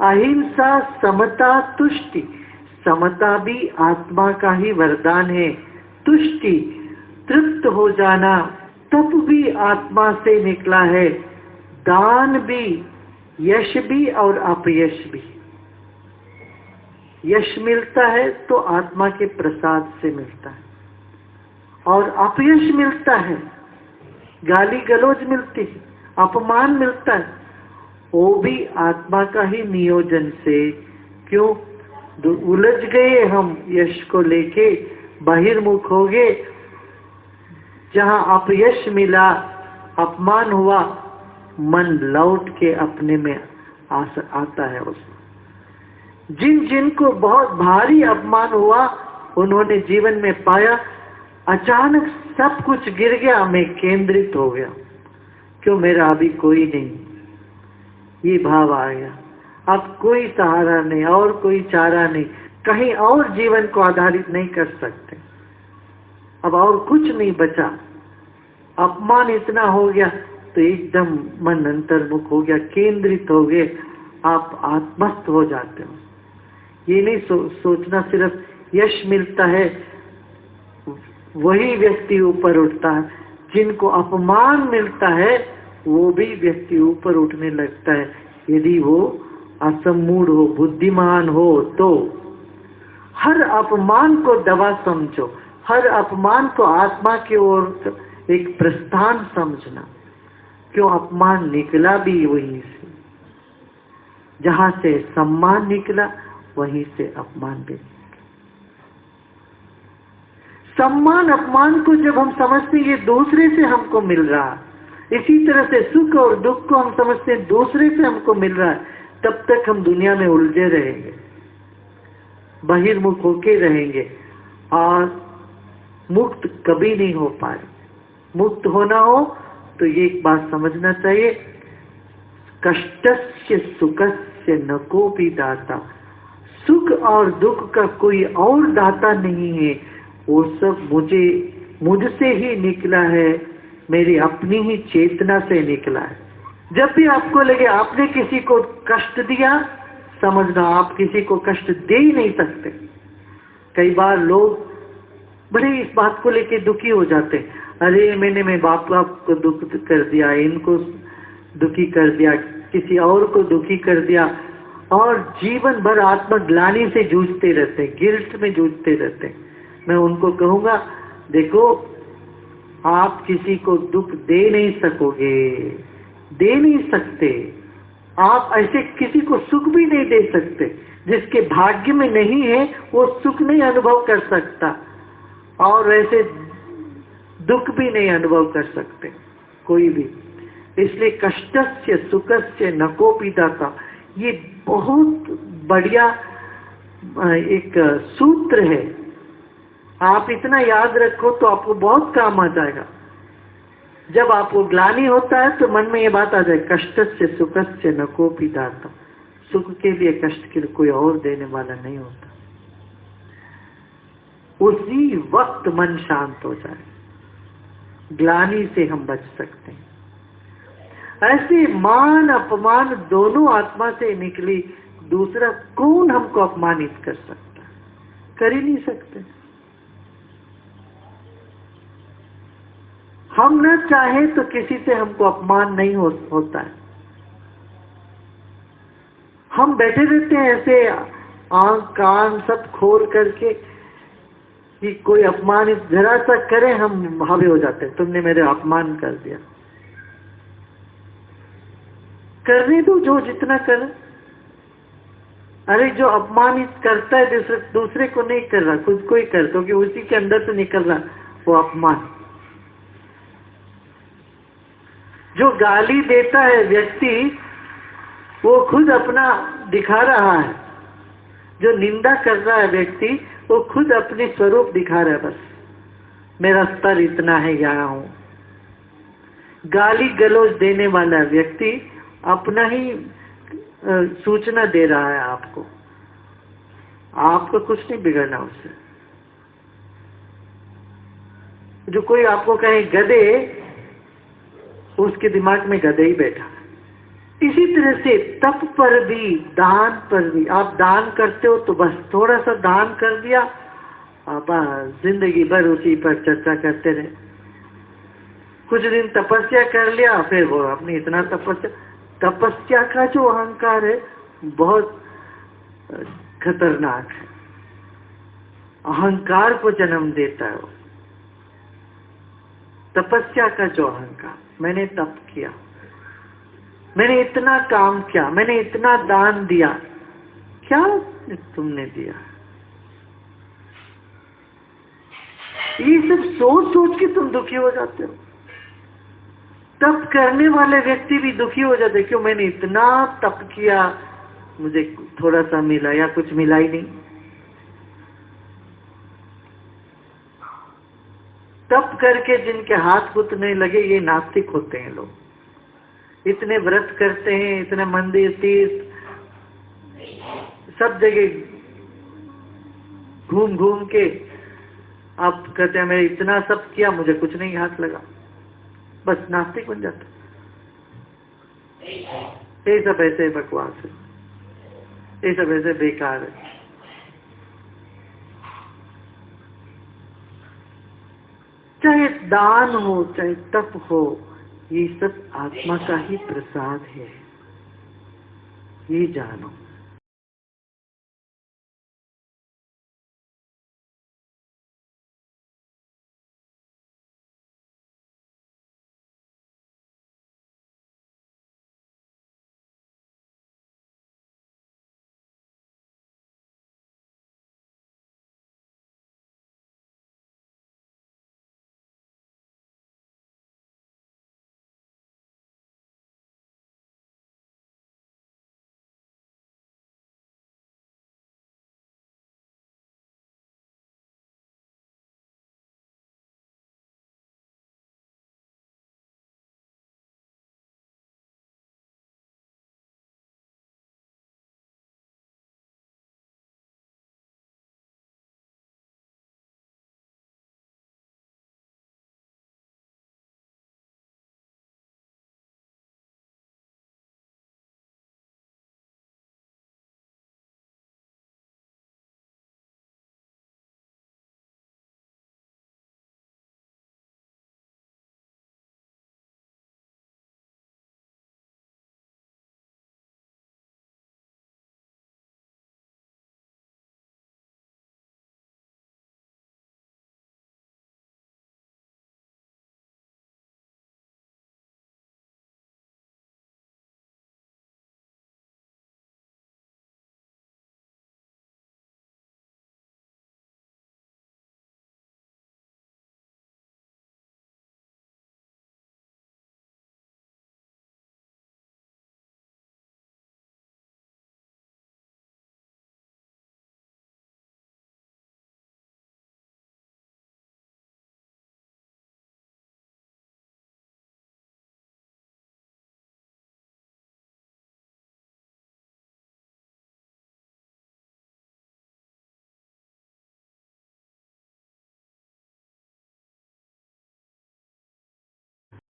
अहिंसा, समता, तुष्टि। समता भी आत्मा का ही वरदान है। तुष्टि, तृप्त हो जाना, तप भी आत्मा से निकला है। दान भी, यश भी और अपयश भी। यश मिलता है तो आत्मा के प्रसाद से मिलता है, और अपयश मिलता है, गाली गलौज मिलती है, अपमान मिलता है, वो भी आत्मा का ही नियोजन से। क्यों उलझ गए हम यश को लेके, बहिर्मुख हो गए। जहां अपयश मिला, अपमान हुआ, मन लौट के अपने में आता है उसमें। जिन जिनको बहुत भारी अपमान हुआ, उन्होंने जीवन में पाया अचानक सब कुछ गिर गया, मैं केंद्रित हो गया। क्यों, मेरा अभी कोई नहीं, ये भाव आ गया। अब कोई सहारा नहीं और कोई चारा नहीं, कहीं और जीवन को आधारित नहीं कर सकते, अब और कुछ नहीं बचा। अपमान इतना हो गया तो एकदम मन अंतर्मुख हो गया, केंद्रित हो गए, आप आत्मस्थ हो जाते हो। ये नहीं सोचना सिर्फ यश मिलता है वही व्यक्ति ऊपर उठता है, जिनको अपमान मिलता है वो भी व्यक्ति ऊपर उठने लगता है, यदि वो असम्मूढ़ हो, बुद्धिमान हो तो। हर अपमान को दवा समझो, हर अपमान को आत्मा की ओर एक प्रस्थान समझना। क्यों, अपमान निकला भी वहीं से, जहां से सम्मान निकला वहीं से अपमान भी निकला। सम्मान अपमान को जब हम समझते ये दूसरे से हमको मिल रहा है, इसी तरह से सुख और दुख को हम समझते हैं दूसरे से हमको मिल रहा है, तब तक हम दुनिया में उलझे रहेंगे, बहिर्मुख होके रहेंगे और मुक्त कभी नहीं हो पाए। मुक्त होना हो तो ये एक बात समझना चाहिए, कष्टस्य सुखस्य न कोपि दाता। सुख और दुख का कोई और दाता नहीं है, वो सब मुझसे ही निकला है, मेरी अपनी ही चेतना से निकला है। जब भी आपको लगे आपने किसी को कष्ट दिया, समझना आप किसी को कष्ट दे ही नहीं सकते। कई बार लोग बड़े इस बात को लेके दुखी हो जाते हैं, अरे मैंने मेरे बाप को दुख कर दिया, इनको दुखी कर दिया, किसी और को दुखी कर दिया, और जीवन भर आत्मग्लानि से जूझते रहते, गिल्ट में जूझते रहते। मैं उनको कहूंगा, देखो आप किसी को दुख दे नहीं सकोगे, दे नहीं सकते। आप ऐसे किसी को सुख भी नहीं दे सकते, जिसके भाग्य में नहीं है वो सुख नहीं अनुभव कर सकता, और वैसे दुख भी नहीं अनुभव कर सकते कोई भी। इसलिए कष्टस्य सुखस्य न कोपि दाता, ये बहुत बढ़िया एक सूत्र है। आप इतना याद रखो तो आपको बहुत काम आ जाएगा। जब आपको ग्लानि होता है तो मन में ये बात आ जाए, कष्टस्य सुखस्य न कोपि दाता। सुख के लिए कष्ट के लिए कोई और देने वाला नहीं होता। उसी वक्त मन शांत हो जाए, ग्लानि से हम बच सकते हैं। ऐसे मान अपमान दोनों आत्मा से निकली, दूसरा कौन हमको अपमानित कर सकता? कर ही नहीं सकते। हम न चाहे तो किसी से हमको अपमान नहीं होता है। हम बैठे रहते हैं ऐसे आंख कान सब खोल करके कि कोई अपमान जरा सा करे हम हावी हो जाते हैं, तुमने मेरे अपमान कर दिया। करने दो जो जितना करे। अरे जो अपमानित करता है दूसरे को नहीं कर रहा, खुद को ही कर, क्योंकि उसी के अंदर से निकल रहा वो अपमान। जो गाली देता है व्यक्ति वो खुद अपना दिखा रहा है, जो निंदा कर रहा है व्यक्ति वो खुद अपने स्वरूप दिखा रहा है, बस मेरा स्तर इतना है, यहाँ हूं। गाली गलौज देने वाला व्यक्ति अपना ही सूचना दे रहा है आपको, आपको कुछ नहीं बिगड़ना उससे। जो कोई आपको कहे गधे, उसके दिमाग में गधे ही बैठा है, इसी तरह से तप पर भी, दान पर भी, आप दान करते हो तो बस थोड़ा सा दान कर दिया, आप जिंदगी भर उसी पर चर्चा करते रहे। कुछ दिन तपस्या कर लिया, फिर वो अपनी इतना तपस्या का जो अहंकार है बहुत खतरनाक है, अहंकार को जन्म देता है वो। तपस्या का जो अहंकार, मैंने तप किया, मैंने इतना काम किया, मैंने इतना दान दिया, क्या तुमने दिया? ये सब सोच सोच के तुम दुखी हो जाते हो। तप करने वाले व्यक्ति भी दुखी हो जाते, क्यों? मैंने इतना तप किया, मुझे थोड़ा सा मिला या कुछ मिला ही नहीं। तप करके जिनके हाथ घुटने लगे, ये नास्तिक होते हैं लोग। इतने व्रत करते हैं, इतने मंदिर तीर्थ सब जगह घूम घूम के, आप कहते हैं मैं इतना सब किया, मुझे कुछ नहीं हाथ लगा, बस नास्तिक बन जाता। ये सब ऐसे बकवास है, ये सब ऐसे बेकार है। चाहे दान हो, चाहे तप हो, ये सब आत्मा का ही प्रसाद है, ये जानो।